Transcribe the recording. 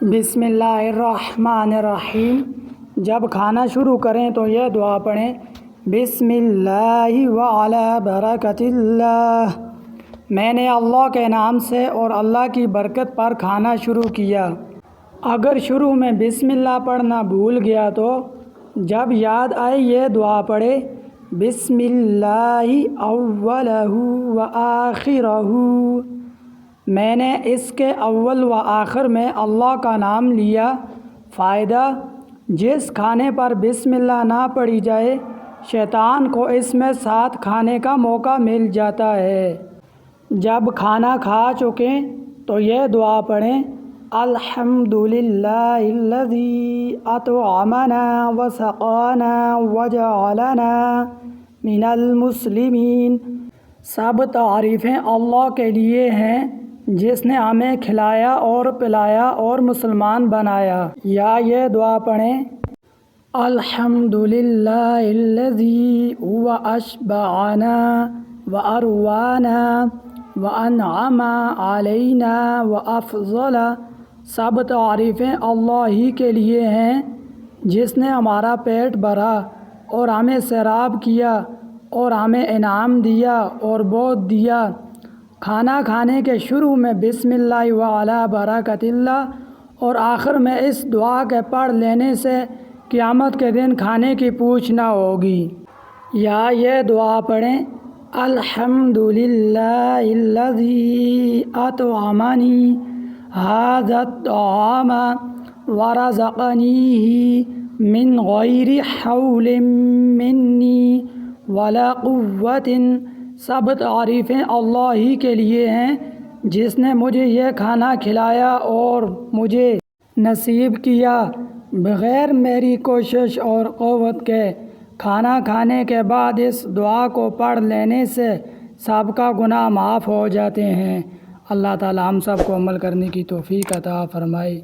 بسم اللہ الرحمن الرحیم۔ جب کھانا شروع کریں تو یہ دعا پڑھیں، بسم اللہ وعلی برکت اللہ۔ میں نے اللہ کے نام سے اور اللہ کی برکت پر کھانا شروع کیا۔ اگر شروع میں بسم اللہ پڑھنا بھول گیا تو جب یاد آئے یہ دعا پڑھے، بسم اللہ اولہ و آخرہ۔ میں نے اس کے اول و آخر میں اللہ کا نام لیا۔ فائدہ: جس کھانے پر بسم اللہ نہ پڑھی جائے شیطان کو اس میں ساتھ کھانے کا موقع مل جاتا ہے۔ جب کھانا کھا چکیں تو یہ دعا پڑھیں، الحمدللہ الذی اطعمنا وسقانا وجعلنا من المسلمین۔ سب تعریفیں اللہ کے لیے ہیں جس نے ہمیں کھلایا اور پلایا اور مسلمان بنایا۔ یا یہ دعا پڑھیں، الحمدللہ الذی هو اشبعنا واروانا وانعم علینا وافضل۔ سب تعریفیں اللہ ہی کے لیے ہیں جس نے ہمارا پیٹ بھرا اور ہمیں سیراب کیا اور ہمیں انعام دیا اور بہت دیا۔ کھانا کھانے کے شروع میں بسم اللہ وعلی برکت اللہ اور آخر میں اس دعا کے پڑھ لینے سے قیامت کے دن کھانے کی پوچھ نہ ہوگی۔ یا یہ دعا پڑھیں، الحمدللہ الذی اطعمنی ھذا الطعام ورزقنیہ من غیر حول منی ولا قوۃ۔ سب تعریفیں اللہ ہی کے لیے ہیں جس نے مجھے یہ کھانا کھلایا اور مجھے نصیب کیا بغیر میری کوشش اور قوت کے۔ کھانا کھانے کے بعد اس دعا کو پڑھ لینے سے سابقہ گناہ معاف ہو جاتے ہیں۔ اللہ تعالی ہم سب کو عمل کرنے کی توفیق عطا فرمائے۔